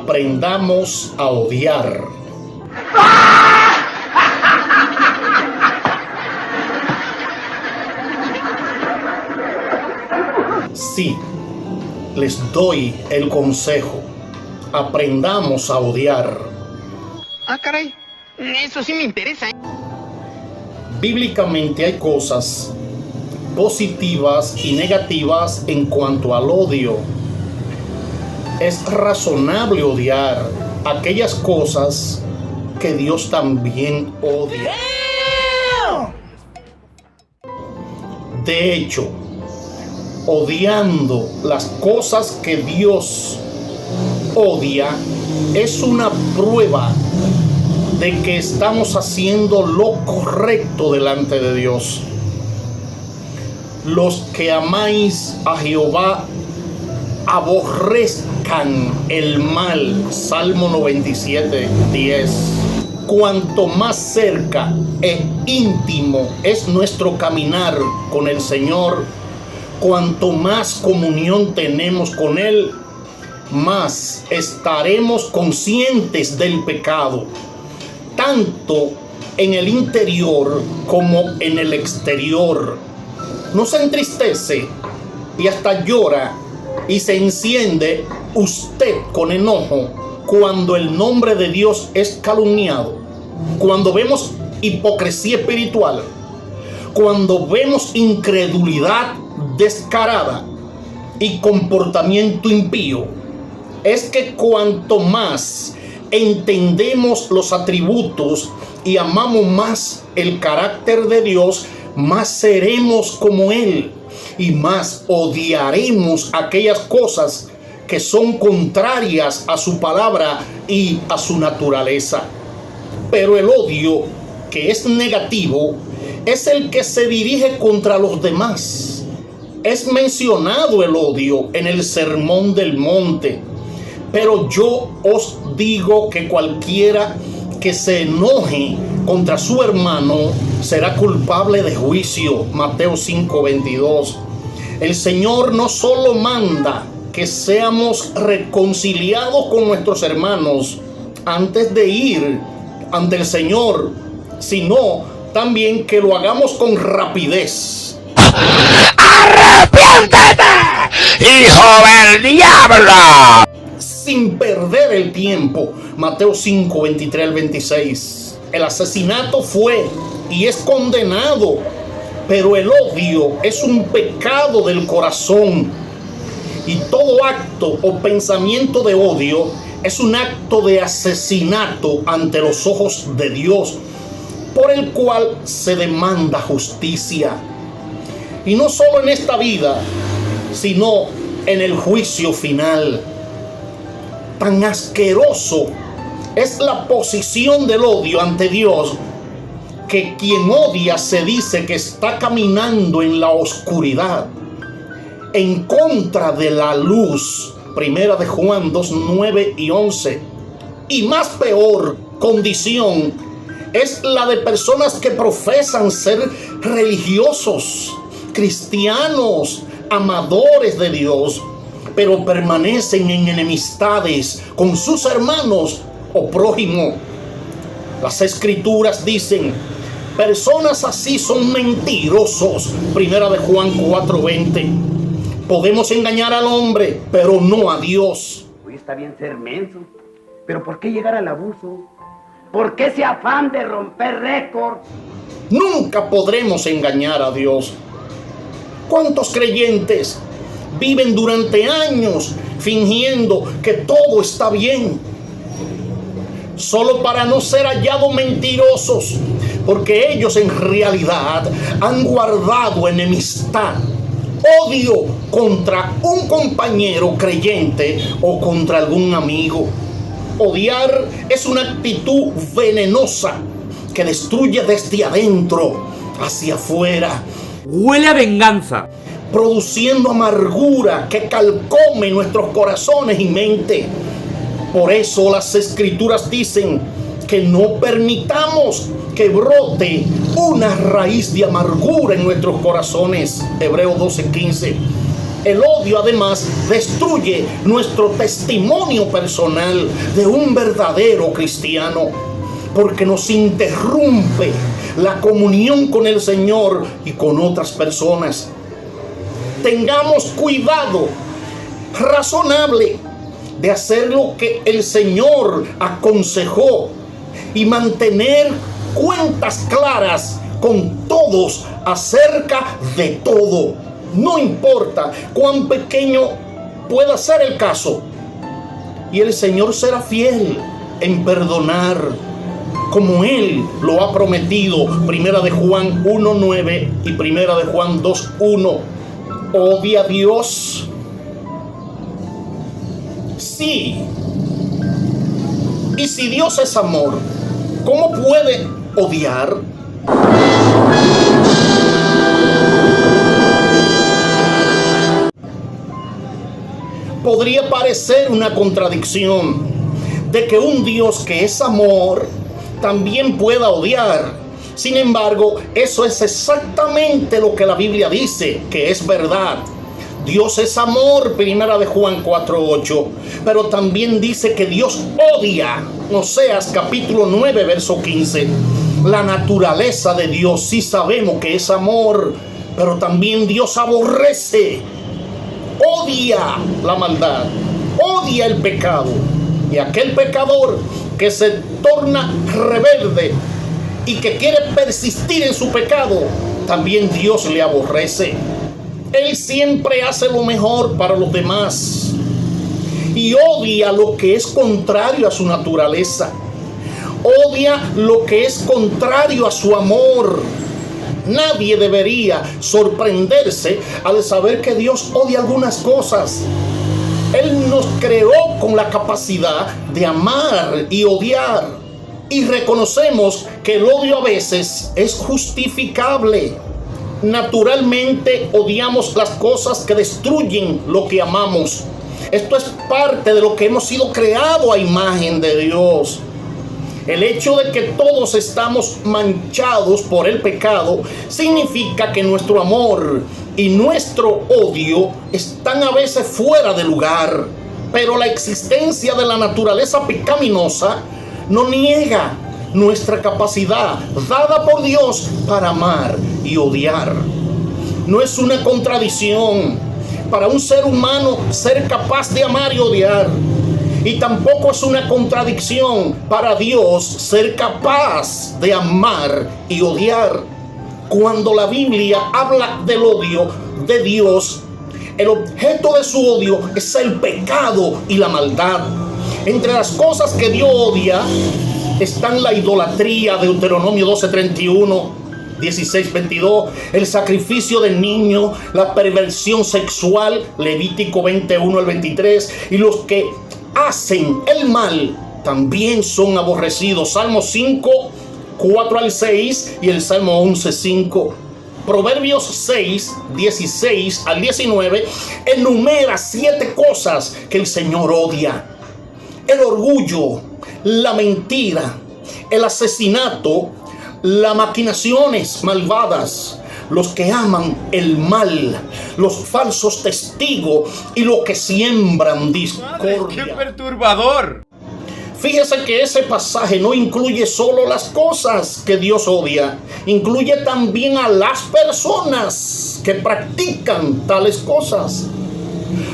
aprendamos a odiar. Sí, les doy el consejo. Aprendamos a odiar. Ah, caray, eso sí me interesa. Bíblicamente hay cosas positivas y negativas en cuanto al odio. Es razonable odiar aquellas cosas que Dios también odia. De hecho, odiando las cosas que Dios odia es una prueba de que estamos haciendo lo correcto delante de Dios. Los que amáis a Jehová aborrezcan el mal. Salmo 97:10. Cuanto más cerca e íntimo es nuestro caminar con el Señor, cuanto más comunión tenemos con Él, más estaremos conscientes del pecado, tanto en el interior como en el exterior. No se entristece y hasta llora y se enciende usted con enojo cuando el nombre de Dios es calumniado, cuando vemos hipocresía espiritual, cuando vemos incredulidad descarada y comportamiento impío. Es que cuanto más entendemos los atributos y amamos más el carácter de Dios, más seremos como Él y más odiaremos aquellas cosas que son contrarias a su palabra y a su naturaleza. Pero el odio, que es negativo, es el que se dirige contra los demás. Es mencionado el odio en el Sermón del Monte. Pero yo os digo que cualquiera que se enoje contra su hermano será culpable de juicio. Mateo 5:22. El Señor no solo manda que seamos reconciliados con nuestros hermanos antes de ir ante el Señor, sino también que lo hagamos con rapidez. ¡Arrepiéntete, hijo del diablo! Sin perder el tiempo. Mateo 5:23-26. El asesinato fue y es condenado, pero el odio es un pecado del corazón. Y todo acto o pensamiento de odio es un acto de asesinato ante los ojos de Dios, por el cual se demanda justicia. Y no solo en esta vida, sino en el juicio final. Tan asqueroso es la posición del odio ante Dios, que quien odia se dice que está caminando en la oscuridad, en contra de la luz. Primera de Juan 2:9-11. Y más peor condición es la de personas que profesan ser religiosos, cristianos, amadores de Dios, pero permanecen en enemistades con sus hermanos o prójimo. Las escrituras dicen: personas así son mentirosos. Primera de Juan 4:20. Podemos engañar al hombre, pero no a Dios. Hoy está bien ser menso, pero ¿por qué llegar al abuso? ¿Por qué ese afán de romper récord? Nunca podremos engañar a Dios. ¿Cuántos creyentes viven durante años fingiendo que todo está bien, solo para no ser hallados mentirosos? Porque ellos en realidad han guardado enemistad, odio contra un compañero creyente o contra algún amigo. Odiar es una actitud venenosa que destruye desde adentro hacia afuera. Huele a venganza, produciendo amargura que calcome nuestros corazones y mente. Por eso las escrituras dicen que no permitamos que brote una raíz de amargura en nuestros corazones. Hebreos 12:15. El odio además destruye nuestro testimonio personal de un verdadero cristiano, porque nos interrumpe la comunión con el Señor y con otras personas. Tengamos cuidado razonable de hacer lo que el Señor aconsejó y mantener cuentas claras con todos acerca de todo. No importa cuán pequeño pueda ser el caso. Y el Señor será fiel en perdonar, como Él lo ha prometido. Primera de Juan 1:9 y Primera de Juan 2:1. ¿Odia a Dios? Sí. Y si Dios es amor, ¿cómo puede odiar? Podría parecer una contradicción de que un Dios que es amor también pueda odiar. Sin embargo, eso es exactamente lo que la Biblia dice, que es verdad. Dios es amor, Primera de Juan 4:8, pero también dice que Dios odia. Oseas capítulo 9, verso 15. La naturaleza de Dios sí sabemos que es amor, pero también Dios aborrece, odia la maldad, odia el pecado. Y aquel pecador que se torna rebelde y que quiere persistir en su pecado, también Dios le aborrece. Él siempre hace lo mejor para los demás y odia lo que es contrario a su naturaleza. Odia lo que es contrario a su amor. Nadie debería sorprenderse al saber que Dios odia algunas cosas. Él nos creó con la capacidad de amar y odiar. Y reconocemos que el odio a veces es justificable. Naturalmente odiamos las cosas que destruyen lo que amamos. Esto es parte de lo que hemos sido creados a imagen de Dios. El hecho de que todos estamos manchados por el pecado significa que nuestro amor y nuestro odio están a veces fuera de lugar. Pero la existencia de la naturaleza pecaminosa no niega nuestra capacidad dada por Dios para amar y odiar. No es una contradicción para un ser humano ser capaz de amar y odiar. Y tampoco es una contradicción para Dios ser capaz de amar y odiar. Cuando la Biblia habla del odio de Dios, el objeto de su odio es el pecado y la maldad. Entre las cosas que Dios odia están la idolatría, Deuteronomio 12:31, 16:22, el sacrificio del niño, la perversión sexual, Levítico 21 al 23, y los que hacen el mal también son aborrecidos. Salmo 5, 4 al 6 y el Salmo 11, 5. Proverbios 6, 16 al 19 enumera 7 cosas que el Señor odia: el orgullo, la mentira, el asesinato, las maquinaciones malvadas, los que aman el mal, los falsos testigos y los que siembran discordia. ¡Qué perturbador! Fíjese que ese pasaje no incluye solo las cosas que Dios odia, incluye también a las personas que practican tales cosas.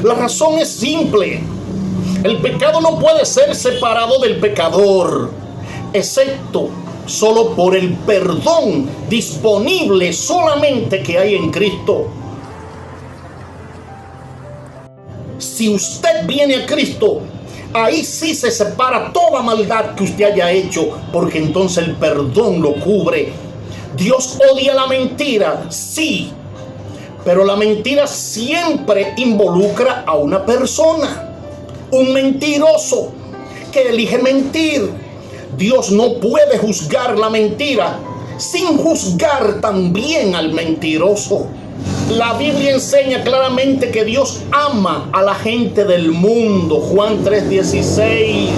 La razón es simple: el pecado no puede ser separado del pecador, excepto solo por el perdón disponible solamente que hay en Cristo. Si usted viene a Cristo, ahí sí se separa toda maldad que usted haya hecho, porque entonces el perdón lo cubre. Dios odia la mentira, sí, pero la mentira siempre involucra a una persona, un mentiroso que elige mentir. Dios no puede juzgar la mentira sin juzgar también al mentiroso. La Biblia enseña claramente que Dios ama a la gente del mundo. Juan 3:16.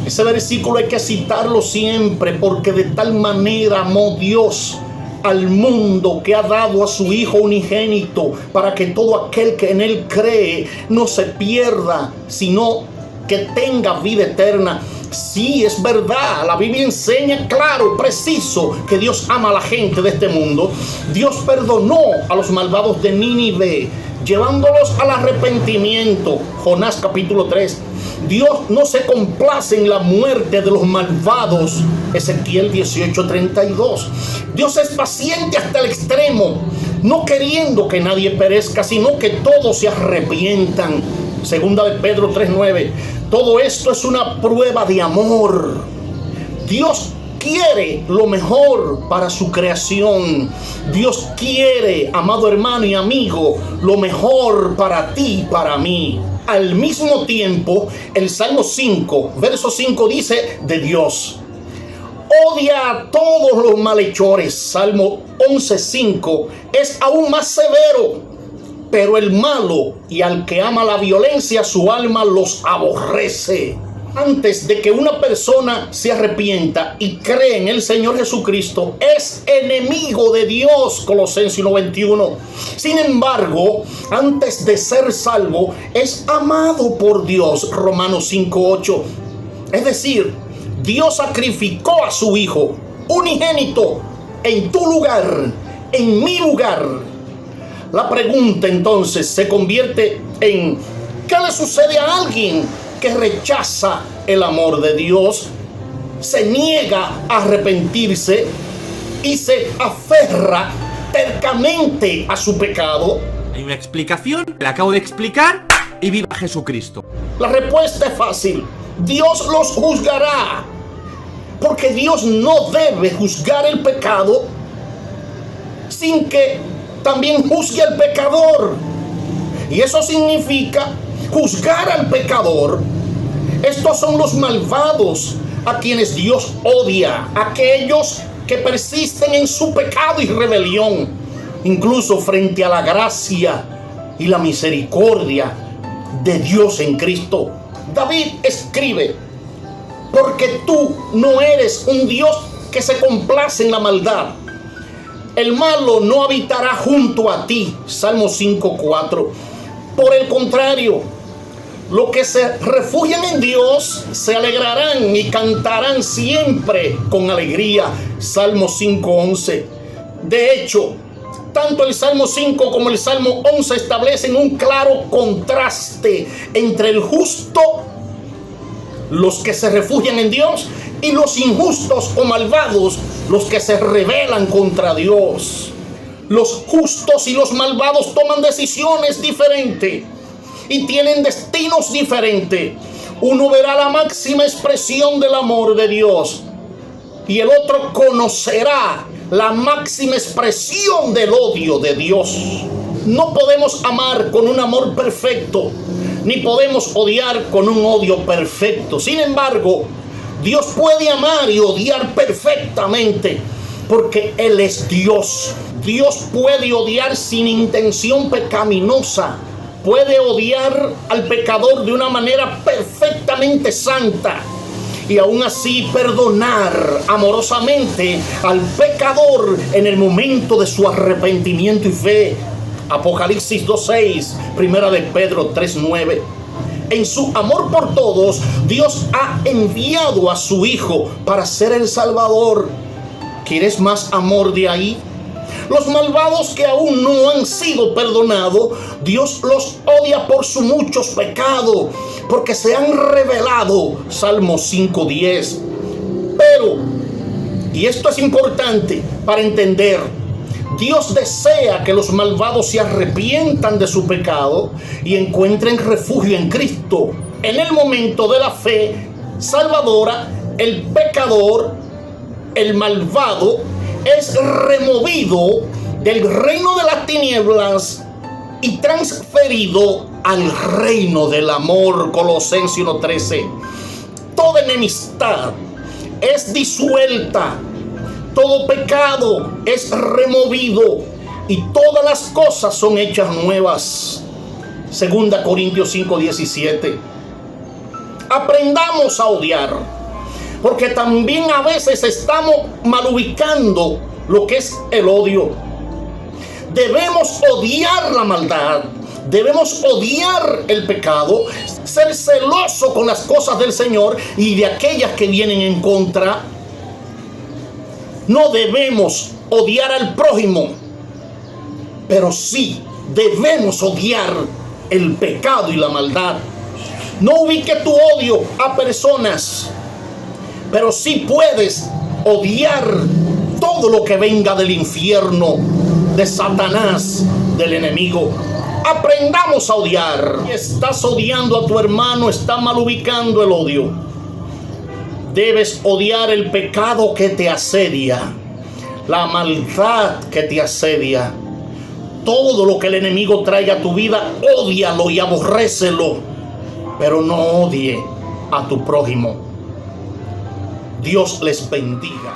Ese versículo hay que citarlo siempre, porque de tal manera amó Dios al mundo, que ha dado a su Hijo unigénito, para que todo aquel que en Él cree no se pierda, sino que tenga vida eterna. Sí, es verdad, la Biblia enseña claro, preciso, que Dios ama a la gente de este mundo. Dios perdonó a los malvados de Nínive, llevándolos al arrepentimiento. Jonás capítulo 3. Dios no se complace en la muerte de los malvados. Ezequiel 18:32. Dios es paciente hasta el extremo, no queriendo que nadie perezca, sino que todos se arrepientan. Segunda de Pedro 3:9. Todo esto es una prueba de amor. Dios quiere lo mejor para su creación. Dios quiere, amado hermano y amigo, lo mejor para ti y para mí. Al mismo tiempo, el Salmo 5, verso 5 dice de Dios: odia a todos los malhechores. Salmo 11:5 es aún más severo. Pero el malo y al que ama la violencia, su alma los aborrece. Antes de que una persona se arrepienta y cree en el Señor Jesucristo, es enemigo de Dios. Colosenses 1:21. Sin embargo, antes de ser salvo, es amado por Dios. Romanos 5:8. Es decir, Dios sacrificó a su Hijo unigénito en tu lugar, en mi lugar. La pregunta entonces se convierte en: ¿qué le sucede a alguien que rechaza el amor de Dios, se niega a arrepentirse y se aferra tercamente a su pecado? Hay una explicación, la acabo de explicar, y viva Jesucristo. La respuesta es fácil: Dios los juzgará, porque Dios no debe juzgar el pecado sin que también juzgue al pecador. Y eso significa juzgar al pecador. Estos son los malvados a quienes Dios odia, aquellos que persisten en su pecado y rebelión, incluso frente a la gracia y la misericordia de Dios en Cristo. David escribe: porque tú no eres un Dios que se complace en la maldad. El malo no habitará junto a ti. Salmo 5:4. Por el contrario, los que se refugian en Dios se alegrarán y cantarán siempre con alegría. Salmo 5:11. De hecho, tanto el Salmo 5 como el Salmo 11 establecen un claro contraste entre el justo, los que se refugian en Dios, y los injustos o malvados, los que se rebelan contra Dios. Los justos y los malvados toman decisiones diferentes y tienen destinos diferentes. Uno verá la máxima expresión del amor de Dios y el otro conocerá la máxima expresión del odio de Dios. No podemos amar con un amor perfecto, ni podemos odiar con un odio perfecto. Sin embargo, Dios puede amar y odiar perfectamente, porque Él es Dios. Dios puede odiar sin intención pecaminosa. Puede odiar al pecador de una manera perfectamente santa y aún así perdonar amorosamente al pecador en el momento de su arrepentimiento y fe. Apocalipsis 2:6, Primera de Pedro 3:9. En su amor por todos, Dios ha enviado a su Hijo para ser el Salvador. ¿Quieres más amor de ahí? Los malvados que aún no han sido perdonados, Dios los odia por sus muchos pecados, porque se han rebelado. Salmo 5:10. Pero, y esto es importante para entender, Dios desea que los malvados se arrepientan de su pecado y encuentren refugio en Cristo. En el momento de la fe salvadora, el pecador, el malvado, es removido del reino de las tinieblas y transferido al reino del amor. Colosenses 1:13. Toda enemistad es disuelta. Todo pecado es removido y todas las cosas son hechas nuevas. 2 Corintios 5:17. Aprendamos a odiar, porque también a veces estamos mal ubicando lo que es el odio. Debemos odiar la maldad. Debemos odiar el pecado, ser celoso con las cosas del Señor y de aquellas que vienen en contra. No debemos odiar al prójimo, pero sí debemos odiar el pecado y la maldad. No ubique tu odio a personas, pero sí puedes odiar todo lo que venga del infierno, de Satanás, del enemigo. Aprendamos a odiar. Si estás odiando a tu hermano, está mal ubicando el odio. Debes odiar el pecado que te asedia, la maldad que te asedia. Todo lo que el enemigo traiga a tu vida, ódialo y aborrécelo, pero no odie a tu prójimo. Dios les bendiga.